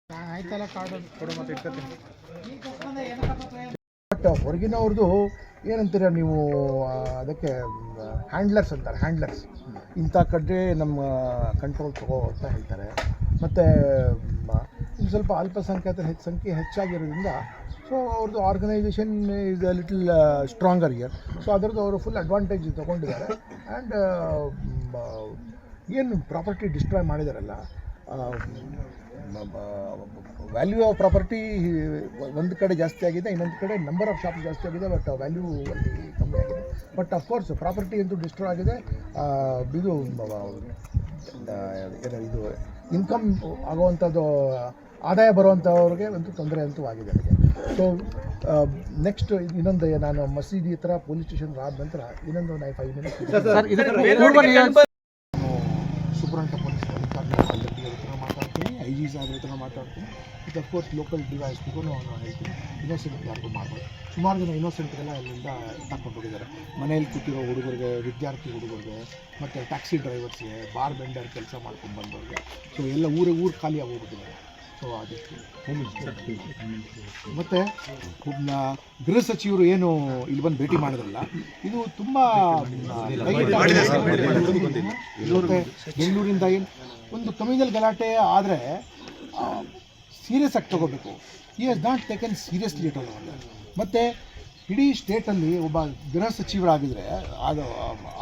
ಆಯ್ತಲ್ಲ ಕಾರ್ಡ್ ಕೊಡು ಮತ್ತೆ ಇಟ್ಕೊತೀನಿ. ಬಟ್ ಹೊರಗಿನವ್ರದ್ದು ಏನಂತೀರ ನೀವು, ಅದಕ್ಕೆ ಹ್ಯಾಂಡ್ಲರ್ಸ್ ಅಂತಾರೆ. ಹ್ಯಾಂಡ್ಲರ್ಸ್ ಇಂಥ ಕಡೆ ನಮ್ಮ ಕಂಟ್ರೋಲ್ ತಗೋ ಅಂತ ಹೇಳ್ತಾರೆ. ಮತ್ತು ಇನ್ನು ಸ್ವಲ್ಪ ಅಲ್ಪಸಂಖ್ಯಾತರ ಸಂಖ್ಯೆ ಹೆಚ್ಚಾಗಿರೋದ್ರಿಂದ ಸೊ ಅವ್ರದ್ದು organisation is a little stronger here. So ಅದರದ್ದು ಅವರು ಫುಲ್ ಅಡ್ವಾಂಟೇಜ್ ತೊಗೊಂಡಿದ್ದಾರೆ. ಆ್ಯಂಡ್ ಏನು ಪ್ರಾಪರ್ಟಿ ಡಿಸ್ಟ್ರಾಯ್ ಮಾಡಿದಾರಲ್ಲ, ವ್ಯಾಲ್ಯೂ ಆಫ್ ಪ್ರಾಪರ್ಟಿ ಒಂದು ಕಡೆ ಜಾಸ್ತಿ ಆಗಿದೆ, ಇನ್ನೊಂದು ಕಡೆ ನಂಬರ್ ಆಫ್ ಶಾಪ್ ಜಾಸ್ತಿ ಆಗಿದೆ, ಬಟ್ ವ್ಯಾಲ್ಯೂ ಅಲ್ಲಿ ಕಮ್ಮಿ ಆಗಿದೆ. ಬಟ್ ಅಫ್ಕೋರ್ಸ್ ಪ್ರಾಪರ್ಟಿ ಅಂತೂ ಡಿಸ್ಟ್ರಾಯ್ ಆಗಿದೆ. ಇದು ಇದು ಇನ್ಕಮ್ ಆಗುವಂಥದ್ದು, ಆದಾಯ ಬರುವಂಥವ್ರಿಗೆ ಅಂತೂ ತೊಂದರೆ ಅಂತೂ ಆಗಿದೆ ನನಗೆ. ಸೊ ನೆಕ್ಸ್ಟ್ ಇನ್ನೊಂದು, ನಾನು ಮಸೀದಿ ಹತ್ರ ಪೊಲೀಸ್ ಸ್ಟೇಷನ್ ಆದ ನಂತರ ಇನ್ನೊಂದು 5 ಮಿನಿಟ್ಸ್ ಸುಬ್ರಂಟ ಪೊಲೀಸ್ ಹತ್ರ ಮಾತಾಡ್ತೀನಿ, IG ಸಾಹೇಬ್ರ ಹತ್ರ ಮಾತಾಡ್ತೀನಿ. ಮತ್ತು ಅಫ್ಕೋರ್ಸ್ ಲೋಕಲ್ ಡಿವೈಸ್ಗೂ ನಾನು ಹೇಳ್ತೀನಿ, ಇನ್ನೋಸೆಂಟ್ ಯಾರಿಗೂ ಮಾಡ್ಬೋದು. ಸುಮಾರು ಜನ ಇನ್ನೋಸೆಂಟ್ಗೆಲ್ಲ ಅಲ್ಲಿಂದ ತಗೊಂಡು ಹೋಗಿದ್ದಾರೆ. ಮನೇಲಿ ಕೂತಿರೋ ಹುಡುಗರಿಗೆ, ವಿದ್ಯಾರ್ಥಿ ಹುಡುಗರಿಗೆ, ಮತ್ತು ಟ್ಯಾಕ್ಸಿ ಡ್ರೈವರ್ಸ್ಗೆ, ಬಾರ್ ಬೆಂಡರ್ ಕೆಲಸ ಮಾಡ್ಕೊಂಡು ಬಂದವ್ರಿಗೆ, ಸೊ ಎಲ್ಲ ಊರು ಖಾಲಿ ಆಗೋಗ್ಬಿಟ್ಟಿದ್ದಾರೆ. ಸೊ ಅದಕ್ಕೆ ಮತ್ತು ಗೃಹ ಸಚಿವರು ಏನು ಇಲ್ಲಿ ಬಂದು ಭೇಟಿ ಮಾಡಿದ್ರಲ್ಲ, ಇದು ತುಂಬ ಬೆಂಗಳೂರಿಂದ ಏನು ಒಂದು ಕಮ್ಯುನಲ್ ಗಲಾಟೆ ಆದರೆ ಸೀರಿಯಸ್ ಆಗಿ ತಗೋಬೇಕು. ಈ has not taken seriously it all. ಮತ್ತು ಇಡೀ ಸ್ಟೇಟಲ್ಲಿ ಒಬ್ಬ ಗೃಹ ಸಚಿವರಾಗಿದ್ದರೆ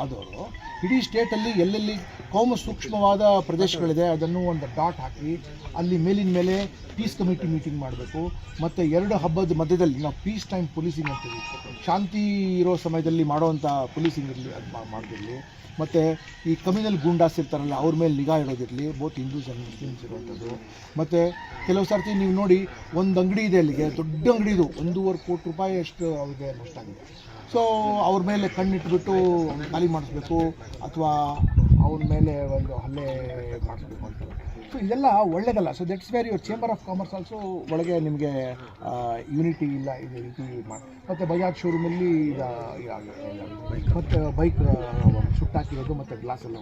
ಆದವರು ಇಡೀ ಸ್ಟೇಟಲ್ಲಿ ಎಲ್ಲೆಲ್ಲಿ ಕೌಮ ಸೂಕ್ಷ್ಮವಾದ ಪ್ರದೇಶಗಳಿದೆ ಅದನ್ನು ಒಂದು ಡಾಟ್ ಹಾಕಿ ಅಲ್ಲಿ ಮೇಲಿನ ಮೇಲೆ ಪೀಸ್ ಕಮಿಟಿ ಮೀಟಿಂಗ್ ಮಾಡಬೇಕು. ಮತ್ತು 2 ಹಬ್ಬದ ಮಧ್ಯದಲ್ಲಿ ನಾವು ಪೀಸ್ ಟೈಮ್ ಪೊಲೀಸಿಂಗ್ ಅಂತೀವಿ, ಶಾಂತಿ ಇರೋ ಸಮಯದಲ್ಲಿ ಮಾಡೋವಂಥ ಪೊಲೀಸಿಂಗ್ ಇರಲಿ, ಅದು ಮಾಡೋದಿರಲಿ. ಮತ್ತು ಈ ಕಮ್ಯುನಲ್ ಗೂಂಡಾಸ್ ಇರ್ತಾರಲ್ಲ, ಅವ್ರ ಮೇಲೆ ನಿಗಾ ಇಡೋದಿರಲಿ, ಬೋತ್ ಹಿಂದೂಸ್ ಆ್ಯಂಡ್ ಮುಸ್ಲಿಮ್ಸ್ ಇರುವಂಥದ್ದು. ಮತ್ತು ಕೆಲವು ಸರ್ತಿ ನೀವು ನೋಡಿ, ಒಂದು ಅಂಗಡಿ ಇದೆ ಅಲ್ಲಿಗೆ, ದೊಡ್ಡ ಅಂಗಡಿ ಇದು, 1.5 ಕೋಟಿ ರೂಪಾಯಿ ಅಷ್ಟು ಅವ್ರಿಗೆ ನಷ್ಟ ಆಗಿದೆ. ಸೊ ಅವ್ರ ಮೇಲೆ ಕಣ್ಣಿಟ್ಬಿಟ್ಟು ಖಾಲಿ ಮಾಡಿಸ್ಬೇಕು ಅಥವಾ ಅವ್ರ ಮೇಲೆ ಒಂದು ಹಲ್ಲೆ ಮಾಡಿಸ್ಬೇಕು ಅಂತ. ಸೊ ಇದೆಲ್ಲ ಒಳ್ಳೆಯದಲ್ಲ. So that's where your chamber of commerce also ಒಳಗೆ ನಿಮಗೆ ಯೂನಿಟಿ ಇಲ್ಲ, ಇದು ರೀತಿ ಮಾಡಿ. ಮತ್ತು ಬಜಾಜ್ ಶೋರೂಮಲ್ಲಿ ಮತ್ತು ಬೈಕ್ ಸುಟ್ಟಾಕಿರೋದು ಮತ್ತು ಗ್ಲಾಸ್ ಎಲ್ಲ.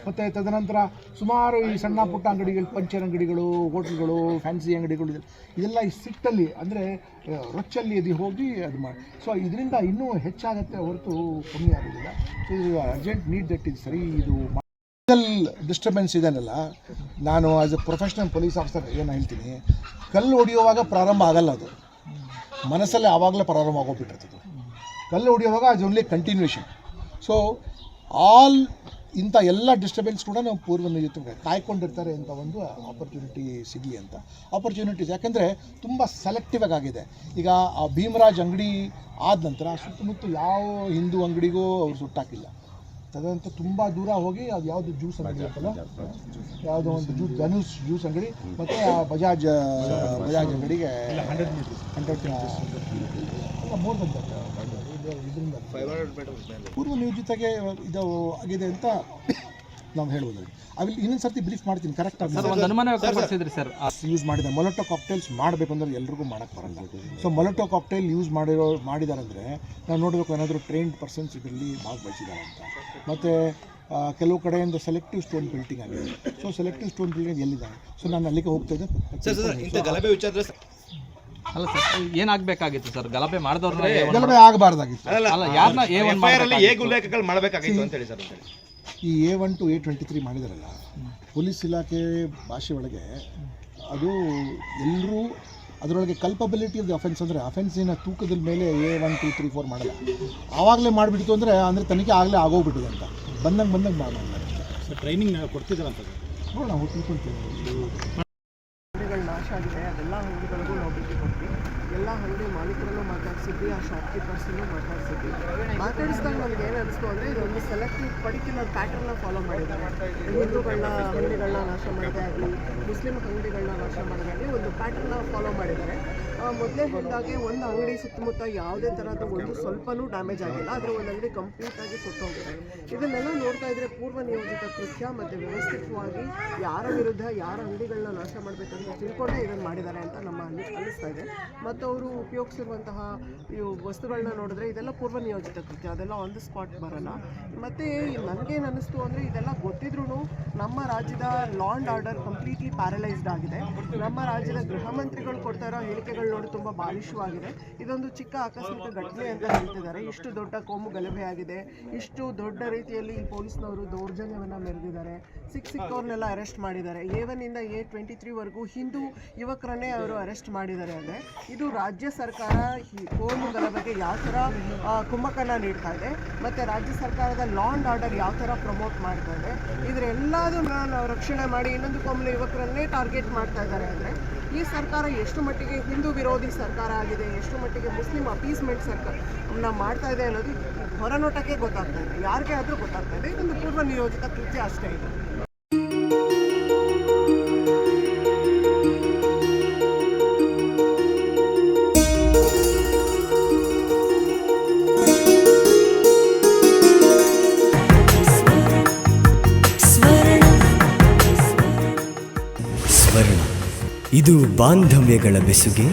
ಮತ್ತು ತದನಂತರ ಸುಮಾರು ಈ ಸಣ್ಣ ಪುಟ್ಟ ಅಂಗಡಿಗಳು, ಪಂಚರ್ ಅಂಗಡಿಗಳು, ಹೋಟ್ಲ್ಗಳು, ಫ್ಯಾನ್ಸಿ ಅಂಗಡಿಗಳು, ಇದೆಲ್ಲ ಈ ಸಿಟ್ಟಲ್ಲಿ ಅಂದರೆ ರೊಚ್ಚಲ್ಲಿ ಅದು ಹೋಗಿ ಅದು ಮಾಡಿ. ಸೊ ಇದರಿಂದ ಇನ್ನೂ ಹೆಚ್ಚಾಗತ್ತೆ ಹೊರತು ಕಮ್ಮಿ ಆಗೋದಿಲ್ಲ. ಸೊ ಇದು ಅರ್ಜೆಂಟ್ ನೀಡ್ ದಟ್ ಇದು ಸರಿ. ಇದು ಡಿಸ್ಟರ್ಬೆನ್ಸ್ ಇದೆಯಲ್ಲ, ನಾನು as A professional police officer ಏನು ಹೇಳ್ತೀನಿ, ಕಲ್ಲು ಹೊಡೆಯುವಾಗ ಪ್ರಾರಂಭ ಆಗಲ್ಲ, ಅದು ಮನಸ್ಸಲ್ಲೇ ಆವಾಗಲೇ ಪ್ರಾರಂಭ ಆಗೋಗ್ಬಿಟ್ಟಿರ್ತದೆ. ಕಲ್ಲು ಹೊಡೆಯುವಾಗ ಅದು ಓನ್ಲಿ ಕಂಟಿನ್ಯೂಷನ್. ಸೊ ಆಲ್ ಇಂಥ ಎಲ್ಲ ಡಿಸ್ಟರ್ಬೆನ್ಸ್ ಕೂಡ ನಾವು ಪೂರ್ವ ನಿಯೋಜಿತ ಕಾಯ್ಕೊಂಡಿರ್ತಾರೆ ಅಂತ ಒಂದು ಆಪರ್ಚುನಿಟಿ ಸಿಗಲಿ ಅಂತ. ಆಪರ್ಚುನಿಟೀಸ್ ಯಾಕೆಂದರೆ ತುಂಬ ಸೆಲೆಕ್ಟಿವ್ ಆಗಿದೆ. ಈಗ ಆ ಭೀಮರಾಜ್ ಅಂಗಡಿ ಆದ ನಂತರ ಸುತ್ತಮುತ್ತ ಯಾವ ಹಿಂದೂ ಅಂಗಡಿಗೂ ಅವ್ರು ಸುಟ್ಟಾಕಿಲ್ಲ. ತದನಂತರ ತುಂಬ ದೂರ ಹೋಗಿ ಅದು ಯಾವುದು ಜ್ಯೂಸ್ ಅಂಗಡಿ ಅಂತಲ್ಲ, ಯಾವುದೋ ಒಂದು ಜ್ಯೂಸ್ ಅಂಗಡಿ ಮತ್ತು ಆ ಬಜಾಜ್ ಅಂಗಡಿಗೆ 100 ಮೋರ್ ದನ್ ದಟ್ ಇದರಿಂದ ಪೂರ್ವ ನಿಯೋಜಿತಗೆ ಇದು ಆಗಿದೆ ಅಂತ ನಾವು ಹೇಳ್ಬೋದು. ಅಲ್ಲಿ ಇನ್ನೊಂದು ಸರ್ತಿ ಬ್ರೀಫ್ ಮಾಡ್ತೀನಿ ಕರೆಕ್ಟಾಗಿ. ಯೂಸ್ ಮಾಡಿದೆ ಮೊಲೊಟೊ ಕಾಕ್ಟೇಲ್ಸ್ ಮಾಡಬೇಕು ಅಂದರೆ ಎಲ್ರಿಗೂ ಮಾಡೋಕ್ಕೆ ಬರಲ್ಲ. ಸೊ ಮೊಲೊಟೊ ಕಾಕ್ಟೇಲ್ ಯೂಸ್ ಮಾಡಿದ್ದಾರೆ ಅಂದರೆ ನಾವು ನೋಡಬೇಕು ಏನಾದರೂ ಟ್ರೈನ್ಡ್ ಪರ್ಸನ್ಸ್ ಇದರಲ್ಲಿ ಭಾಗವಹಿಸಿದ್ದಾರೆ ಅಂತ. ಮತ್ತು ಕೆಲವು ಕಡೆಯಿಂದ ಸೆಲೆಕ್ಟಿವ್ ಸ್ಟೋನ್ ಬಿಲ್ಟಿಂಗ್ ಆಗಿದೆ. ಸೊ ಸೆಲೆಕ್ಟಿವ್ ಸ್ಟೋನ್ ಬಿಲ್ಟಿಂಗ್ ಎಲ್ಲಿದೆ? ಸೊ ನಾನು ಅಲ್ಲಿಗೆ ಹೋಗ್ತಾ ಇದ್ದೆ. ಅಲ್ಲ ಸರ್, ಏನಾಗಬೇಕಾಗಿತ್ತು ಸರ್? ಗಲಭೆ ಮಾಡಿದವ್ರನ್ನ ಗಲಭೆ ಆಗಬಾರ್ದಾಗಿತ್ತು. ಈ A1 to A23 ಮಾಡಿದಾರಲ್ಲ, ಪೊಲೀಸ್ ಇಲಾಖೆ ಭಾಷೆ ಒಳಗೆ ಅದು ಎಲ್ಲರೂ ಅದರೊಳಗೆ ಕಲ್ಪಬಿಲಿಟಿ ಆಫ್ ದ ಅಫೆನ್ಸ್ ಅಂದರೆ ಅಫೆನ್ಸಿನ ತೂಕದ ಮೇಲೆ A1 2 3 4 ಮಾಡಲ್ಲ. ಆವಾಗಲೇ ಮಾಡಿಬಿಡ್ತು ಅಂದರೆ ತನಿಖೆ ಆಗಲೇ ಆಗೋಗ್ಬಿಟ್ಟಿದೆ ಅಂತ ಬಂದಂಗೆ ಮಾಡಲ್ಲ. ಟ್ರೈನಿಂಗ್ ಕೊಡ್ತಿದ್ದಾರಂತ ನೋಡೋಣ, ನಾವು ತಿಳ್ಕೊಳ್ತೀವಿ. ಅಂಗಡಿಗಳು ನಾಶ ಆಗಿದೆ, ಅದೆಲ್ಲ ಅಂಗಡಿಗಳಿಗೂ ನಾವು ಭೇಟಿ ಕೊಡ್ತೀವಿ. ಎಲ್ಲ ಅಂಗಡಿ ಮಾಲೀಕರನ್ನು ಮಾತಾಡಿಸಿದ್ವಿ, ಆ ಶಾಪ್ಕೀಪರ್ಸನ್ನು ಮಾತಾಡಿಸಿದ್ವಿ. ಮಾತಾಡಿಸಿದಾಗ ನಮ್ಗೆ ಏನು ಅನಿಸ್ತು ಅಂದರೆ ಇದೊಂದು ಸೆಲೆಕ್ಟಿವ್ ಪರ್ಟಿಕ್ಯುಲರ್ ಪ್ಯಾಟರ್ನ ಫಾಲೋ ಮಾಡಿದ್ದಾರೆ. ಹಿಂದೂಗಳನ್ನ ಅಂಗಡಿಗಳನ್ನ ನಾಶ ಮಾಡೋದೇ ಆಗಲಿ, ಮುಸ್ಲಿಂ ಅಂಗಡಿಗಳನ್ನ ನಾಶ ಮಾಡೋದಾಗಲಿ ಒಂದು ಪ್ಯಾಟರ್ನ ಫಾಲೋ ಮಾಡಿದ್ದಾರೆ. ಮೊದಲೇ ಹೇಳಿದಾಗೆ ಒಂದು ಅಂಗಡಿ ಸುತ್ತಮುತ್ತ ಯಾವುದೇ ಥರದ ಒಂದು ಸ್ವಲ್ಪನೂ ಡ್ಯಾಮೇಜ್ ಆಗಿಲ್ಲ, ಆದರೆ ಒಂದು ಅಂಗಡಿ ಕಂಪ್ಲೀಟಾಗಿ ಸುಟ್ಟೋಗಿದೆ. ಇದನ್ನೆಲ್ಲ ನೋಡ್ತಾ ಇದ್ದರೆ ಪೂರ್ವ ನಿಯೋಜಿತ ಕೃತ್ಯ ಮತ್ತು ವ್ಯವಸ್ಥಿತವಾಗಿ ಯಾರ ವಿರುದ್ಧ ಯಾರ ಅಂಗಡಿಗಳನ್ನ ನಾಶ ಮಾಡಬೇಕಂತ ತಿಳ್ಕೊಂಡೇ ಇದನ್ನು ಮಾಡಿದ್ದಾರೆ ಅಂತ ನಮ್ಮ ಕಾಣಿಸ್ತಾ ಇದೆ. ಮತ್ತು ಅವರು ಉಪಯೋಗಿಸಿರುವಂತಹ ಇವು ವಸ್ತುಗಳನ್ನ ನೋಡಿದ್ರೆ ಇದೆಲ್ಲ ಪೂರ್ವ ನಿಯೋಜಿತ ಕೃತ್ಯ, ಅದೆಲ್ಲ ಆನ್ ದ ಸ್ಪಾಟ್ ಬರೋಲ್ಲ. ಮತ್ತು ನನಗೇನು ಅನ್ನಿಸ್ತು ಅಂದರೆ ಇದೆಲ್ಲ ಗೊತ್ತಿದ್ರೂ ನಮ್ಮ ರಾಜ್ಯದ law and order completely paralysed ಆಗಿದೆ. ನಮ್ಮ ರಾಜ್ಯದ ಗೃಹ ಮಂತ್ರಿಗಳು ಕೊಡ್ತಾ ಇರೋ ಹೇಳಿಕೆಗಳು ನೋಡಿ ತುಂಬ ಬಾಲಿಶವಾಗಿದೆ. ಇದೊಂದು ಚಿಕ್ಕ ಆಕಸ್ಮಿಕ ಘಟನೆ ಅಂತ ಹೇಳ್ತಿದ್ದಾರೆ. ಇಷ್ಟು ದೊಡ್ಡ ಕೋಮು ಗಲಭೆ ಆಗಿದೆ, ಇಷ್ಟು ದೊಡ್ಡ ರೀತಿಯಲ್ಲಿ ಪೊಲೀಸ್ನವರು ದೌರ್ಜನ್ಯವನ್ನು ಮೆರೆದಿದ್ದಾರೆ, ಸಿಕ್ಕವ್ರನ್ನೆಲ್ಲ ಅರೆಸ್ಟ್ ಮಾಡಿದ್ದಾರೆ. A1 ಇಂದ A23ವರೆಗೂ ಹಿಂದೂ ಯುವಕರನ್ನೇ ಅವರು ಅರೆಸ್ಟ್ ಮಾಡಿದ್ದಾರೆ. ಅಂದರೆ ಇದು ರಾಜ್ಯ ಸರ್ಕಾರ ಕೋಮು ಗಲಭೆಗೆ ಯಾವ ಥರ ಕುಮ್ಮಕ್ಕನ್ನು ನೀಡ್ತಾ ಇದೆ ಮತ್ತು ರಾಜ್ಯ ಸರ್ಕಾರದ ಲಾ ಆ್ಯಂಡ್ ಆರ್ಡರ್ ಯಾವ ಥರ ಪ್ರಮೋಟ್ ಮಾಡ್ತಾ ಇದೆ, ಇದರೆಲ್ಲದನ್ನ ನಾವು ರಕ್ಷಣೆ ಮಾಡಿ ಇನ್ನೊಂದು ಕೋಮು ಯುವಕರನ್ನೇ ಟಾರ್ಗೆಟ್ ಮಾಡ್ತಾ ಇದ್ದಾರೆ. ಅಂದರೆ ಈ ಸರ್ಕಾರ ಎಷ್ಟು ಮಟ್ಟಿಗೆ ಹಿಂದೂ ವಿರೋಧಿ ಸರ್ಕಾರ ಆಗಿದೆ, ಎಷ್ಟು ಮಟ್ಟಿಗೆ ಮುಸ್ಲಿಂ ಅಪೀಸ್ಮೆಂಟ್ ಸರ್ಕಾರ ಮಾಡ್ತಾ ಇದೆ ಅನ್ನೋದು ಹೊರನೋಟಕ್ಕೆ ಗೊತ್ತಾಗ್ತಾ ಇದೆ, ಯಾರಿಗೆ ಆದರೂ ಗೊತ್ತಾಗ್ತಾ ಇದೆ. ಇದೊಂದು ಪೂರ್ವ ನಿಯೋಜಿತ ಕೃತ್ಯ ಅಷ್ಟೇ ಇದೆ. ಸ್ವರ್ಣ, ಇದು ಬಾಂಧವ್ಯಗಳ ಬೆಸುಗೆ,